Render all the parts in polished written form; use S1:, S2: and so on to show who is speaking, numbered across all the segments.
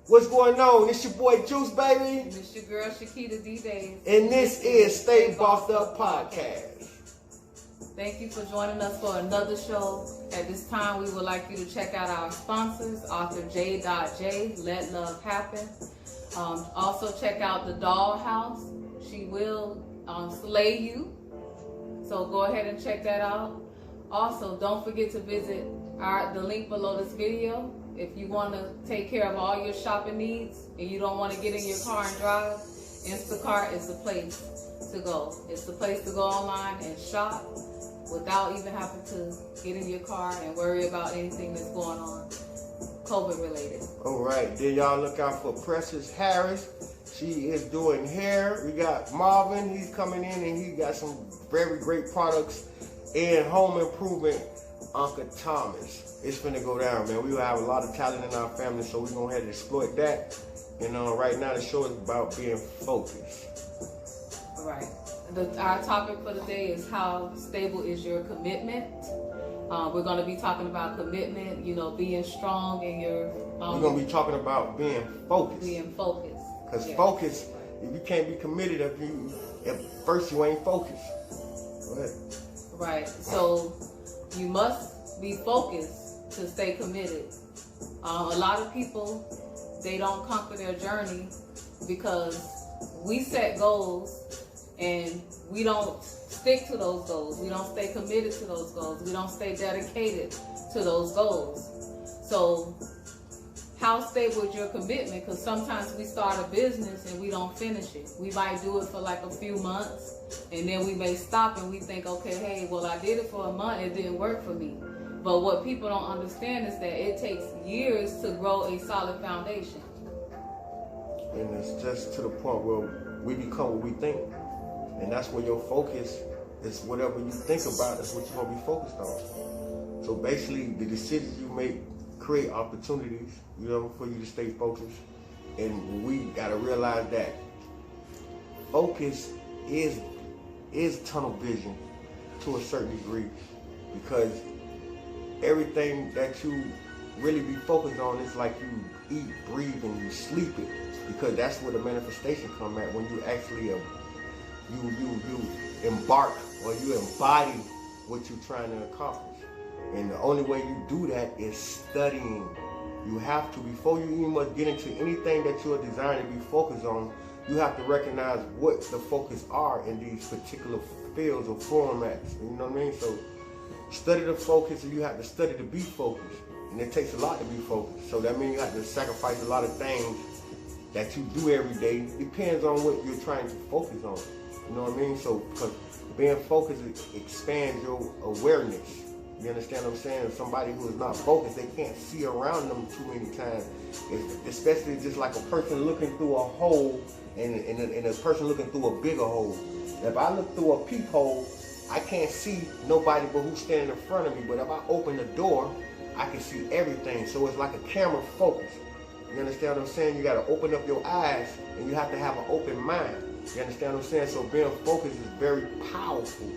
S1: What's going on? It's your boy Juice, baby.
S2: And it's your girl Shakita D Days.
S1: And this is Stay Bossed Up Podcast.
S2: Thank you for joining us for another show. At this time, we would like you to check out our sponsors, author J.J, Let Love Happen. Also check out the Dollhouse. She will slay you. So go ahead and check that out. Also, don't forget to visit the link below this video. If you want to take care of all your shopping needs and you don't want to get in your car and drive, Instacart is the place to go. It's the place to go online and shop without even having to get in your car and worry about anything that's going on COVID related.
S1: All right, then y'all look out for Precious Harris. She is doing hair. We got Marvin. He's coming in and he got some very great products and home improvement. Uncle Thomas. It's finna go down, man. We have a lot of talent in our family, so we're gonna have to exploit that. And right now the show is about being focused.
S2: All right. Our topic for today is how stable is your commitment. We're going to be talking about commitment, being strong in your...
S1: we're going to be talking about being focused.
S2: Being focused.
S1: Because focus, if you can't be committed, if first you ain't focused. Go ahead.
S2: Right. So you must be focused to stay committed. A lot of people, they don't conquer their journey because we set goals and we don't stick to those goals. We don't stay committed to those goals. We don't stay dedicated to those goals. So how stable is your commitment? Because sometimes we start a business and we don't finish it. We might do it for like a few months and then we may stop and we think, okay, hey, well, I did it for a month. It didn't work for me. But what people don't understand is that it takes years to grow a solid foundation.
S1: And it's just to the point where we become what we think. And that's where your focus is. Whatever you think about is what you're going to be focused on. So basically, the decisions you make create opportunities, for you to stay focused. And we got to realize that focus is tunnel vision to a certain degree, because everything that you really be focused on is like you eat, breathe, and you sleep it, because that's where the manifestation come at, when you actually you embark or you embody what you're trying to accomplish. And the only way you do that is studying. You have to, before you even must get into anything that you're designed to be focused on, you have to recognize what the focus are in these particular fields or formats. You know what I mean? So study the focus, and you have to study to be focused. And it takes a lot to be focused. So that means you have to sacrifice a lot of things that you do every day. Depends on what you're trying to focus on. You know what I mean? So, because being focused expands your awareness. You understand what I'm saying? Somebody who is not focused, they can't see around them too many times. Especially just like a person looking through a hole and a person looking through a bigger hole. If I look through a peephole, I can't see nobody but who's standing in front of me. But if I open the door, I can see everything. So it's like a camera focus. You understand what I'm saying? You got to open up your eyes, and you have to have an open mind. You understand what I'm saying? So being focused is very powerful.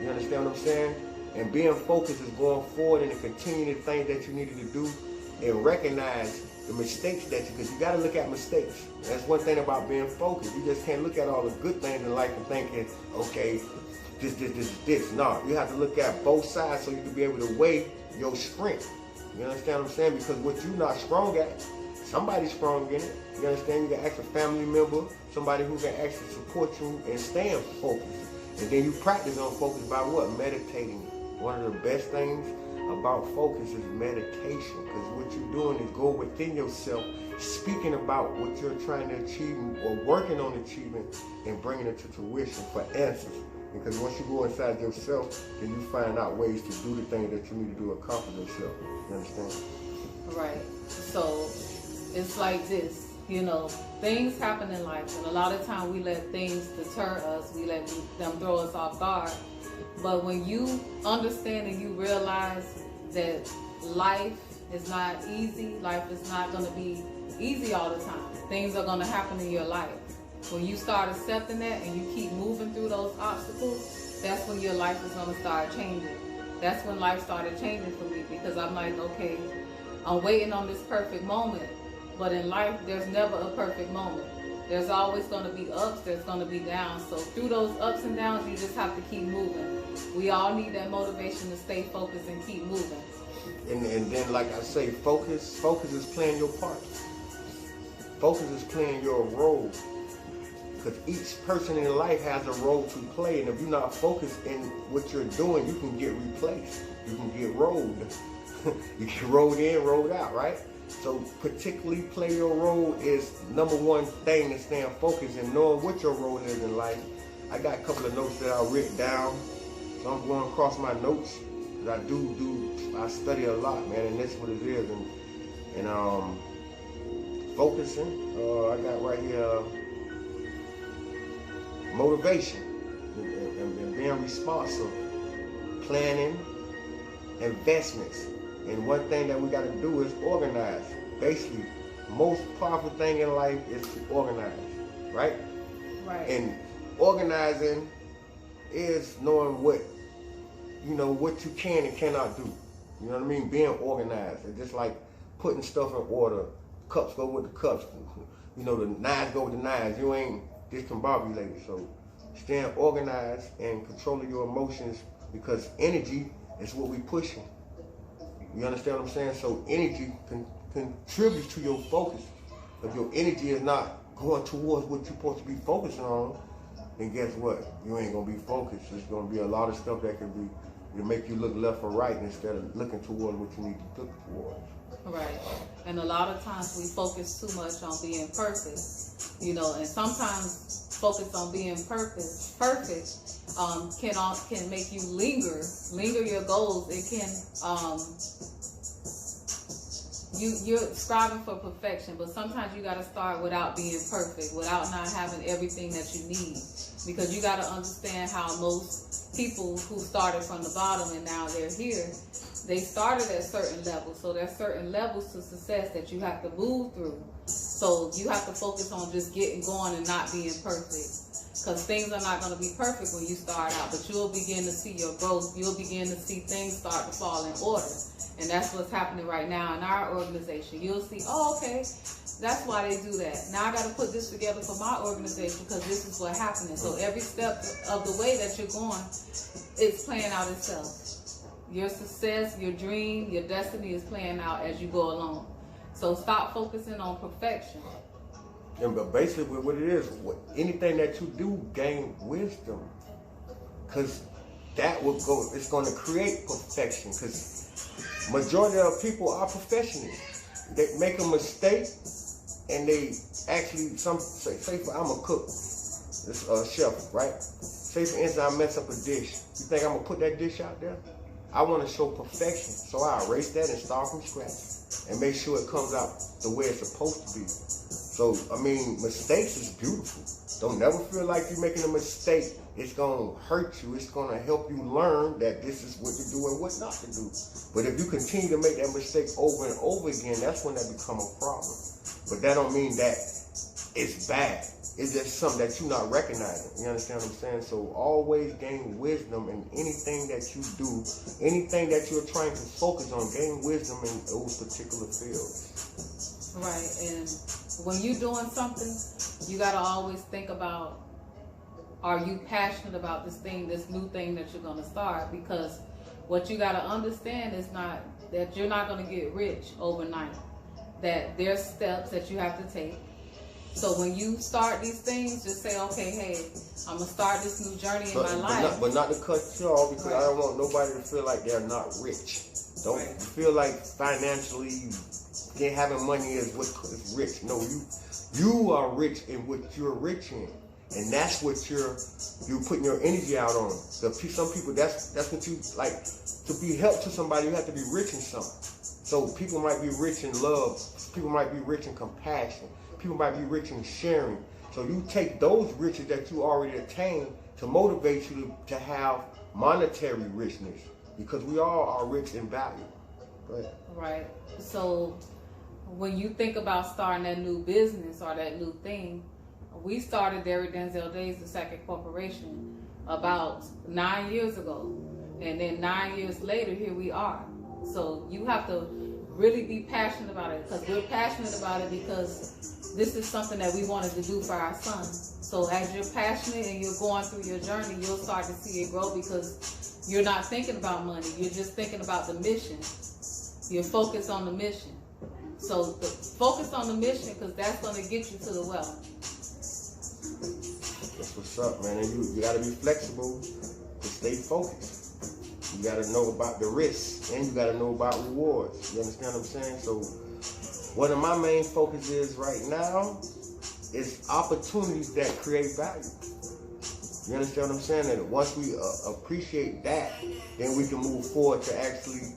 S1: You understand what I'm saying? And being focused is going forward and continuing the things that you needed to do, and recognize the mistakes because you got to look at mistakes. That's one thing about being focused. You just can't look at all the good things in life and thinking, okay, this. No, you have to look at both sides so you can be able to weigh your strength. You understand what I'm saying? Because what you're not strong at, somebody's strong in it. You understand? You can ask a family member, somebody who can actually support you and staying focused. And then you practice on focus by what? Meditating. One of the best things about focus is meditation, because what you're doing is go within yourself, speaking about what you're trying to achieve or working on achieving, and bringing it to fruition for answers. Because once you go inside yourself, then you find out ways to do the things that you need to do to accomplish yourself. You understand?
S2: Right. So it's like this. Things happen in life, and a lot of time we let things deter us. We let them throw us off guard. But when you understand and you realize that life is not easy, life is not going to be easy all the time. Things are going to happen in your life. When you start accepting that and you keep moving through those obstacles, that's when your life is going to start changing. That's when life started changing for me, because I'm like, okay, I'm waiting on this perfect moment. But in life, there's never a perfect moment. There's always going to be ups, there's going to be downs. So through those ups and downs, you just have to keep moving. We all need that motivation to stay focused and keep moving.
S1: And then, like I say, focus is playing your part. Focus is playing your role. Because each person in life has a role to play. And if you're not focused in what you're doing, you can get replaced. You can get rolled. You get rolled in, rolled out, right? So particularly play your role is number one thing to staying focused and knowing what your role is in life. I got a couple of notes that I written down. So I'm going across my notes. I I study a lot, man, and that's what it is. And focusing, I got right here, motivation and being responsible, planning, investments. And one thing that we got to do is organize. Basically, most powerful thing in life is to organize, right?
S2: Right.
S1: And organizing is knowing what you can and cannot do. You know what I mean? Being organized. It's just like putting stuff in order. Cups go with the cups. The knives go with the knives. You ain't discombobulated. So staying organized and controlling your emotions, because energy is what we pushing. You understand what I'm saying? So energy contributes to your focus. If your energy is not going towards what you're supposed to be focusing on, then guess what? You ain't gonna be focused. There's gonna be a lot of stuff that can be to make you look left or right instead of looking towards what you need to look towards.
S2: Right. And a lot of times we focus too much on being perfect, and sometimes focus on being perfect can make you linger your goals. It can you're striving for perfection, but sometimes you got to start without being perfect, without not having everything that you need, because you got to understand how most people who started from the bottom and now they're here, they started at certain levels. So there's certain levels to success that you have to move through. So you have to focus on just getting going and not being perfect, because things are not going to be perfect when you start out, but you'll begin to see your growth. You'll begin to see things start to fall in order. And that's what's happening right now in our organization. You'll see, oh, okay, that's why they do that. Now I got to put this together for my organization because this is what's happening. So every step of the way that you're going, it's playing out itself. Your success, your dream, your destiny is playing out as you go along. So stop focusing on perfection.
S1: Yeah, but basically what it is, anything that you do, gain wisdom. Because that will go, it's going to create perfection. Because majority of people are professionals. They make a mistake and they actually, say I'm a cook, this chef, right? Say for instance, I mess up a dish. You think I'm going to put that dish out there? I want to show perfection. So I erase that and start from scratch and make sure it comes out the way it's supposed to be. So, mistakes is beautiful. Don't never feel like you're making a mistake. It's going to hurt you. It's going to help you learn that this is what to do and what not to do. But if you continue to make that mistake over and over again, that's when that becomes a problem. But that don't mean that it's bad. It's just something that you're not recognizing. You understand what I'm saying? So always gain wisdom in anything that you do, anything that you're trying to focus on, gain wisdom in those particular fields.
S2: Right, and when you're doing something, you got to always think about, are you passionate about this new thing that you're going to start? Because what you got to understand is not that you're not going to get rich overnight, that there's steps that you have to take. So when you start these things, just say, okay, hey, I'm going to start this new journey in my life.
S1: But not to cut you off, because I don't want nobody to feel like they're not rich. Don't feel like financially having money is what is rich. No, you are rich in what you're rich in. And that's what you're putting your energy out on. Some people, that's what you like. To be help to somebody, you have to be rich in something. So people might be rich in love. People might be rich in compassion. People might be rich in sharing. So you take those riches that you already attained to motivate you to have monetary richness, because we all are rich in value.
S2: Right. So when you think about starting that new business or that new thing, we started Derrick Denzel Days, the Second Corporation, about 9 years ago. And then 9 years later, here we are. So you have to really be passionate about it, because we're passionate about it because this is something that we wanted to do for our son. So as you're passionate and you're going through your journey, you'll start to see it grow, because you're not thinking about money. You're just thinking about the mission. You're focused on the mission. So focus on the mission, because that's going to get you to the wealth.
S1: That's what's up, man. And you got to be flexible to stay focused. You got to know about the risks, and you got to know about rewards. You understand what I'm saying? So one of my main focus is right now is opportunities that create value. You understand what I'm saying? And once we appreciate that, then we can move forward to actually,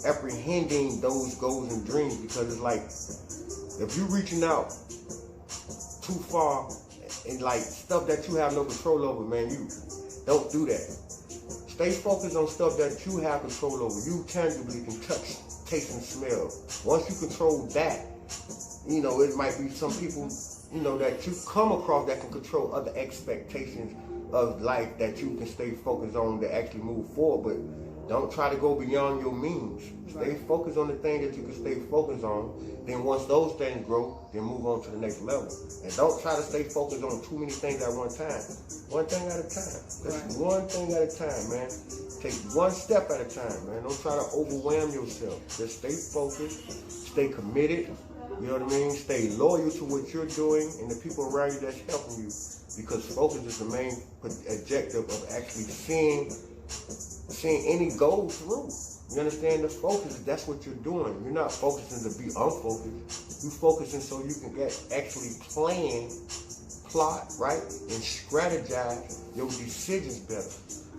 S1: apprehending those goals and dreams. Because it's like, if you're reaching out too far and like stuff that you have no control over, man, you don't do that. Stay focused on stuff that you have control over. You tangibly can touch, taste, and smell. Once you control that, it might be some people, that you come across that can control other expectations of life that you can stay focused on to actually move forward. But don't try to go beyond your means. Stay focused on the thing that you can stay focused on. Then once those things grow, then move on to the next level. And don't try to stay focused on too many things at one time. One thing at a time. That's one thing at a time, man. Take one step at a time, man. Don't try to overwhelm yourself. Just stay focused, stay committed. You know what I mean? Stay loyal to what you're doing and the people around you that's helping you. Because focus is the main objective of actually seeing any goal through. You understand? The focus, that's what you're doing. You're not focusing to be unfocused. You're focusing so you can actually plot, right? And strategize your decisions better.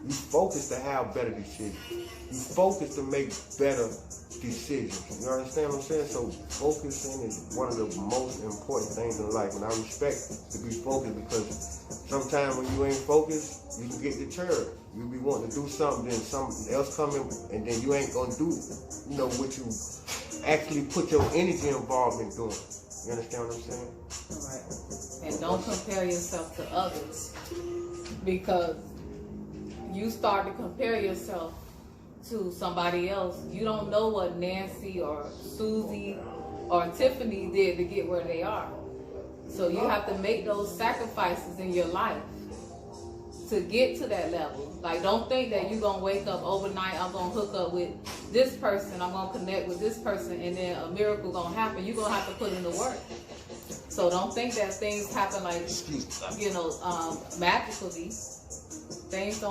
S1: You focus to have better decisions. You focus to make better decisions. You understand what I'm saying? So focusing is one of the most important things in life. And I respect to be focused, because sometimes when you ain't focused, you can get deterred. You be wanting to do something, then something else coming, and then you ain't gonna do, what you actually put your energy involved in doing. You understand what I'm saying?
S2: Right. And don't compare yourself to others, because you start to compare yourself to somebody else. You don't know what Nancy or Susie or Tiffany did to get where they are. So you have to make those sacrifices in your life to get to that level. Like, don't think that you're going to wake up overnight, I'm going to hook up with this person, I'm going to connect with this person, and then a miracle going to happen. You're going to have to put in the work. So don't think that things happen like, magically. Things don't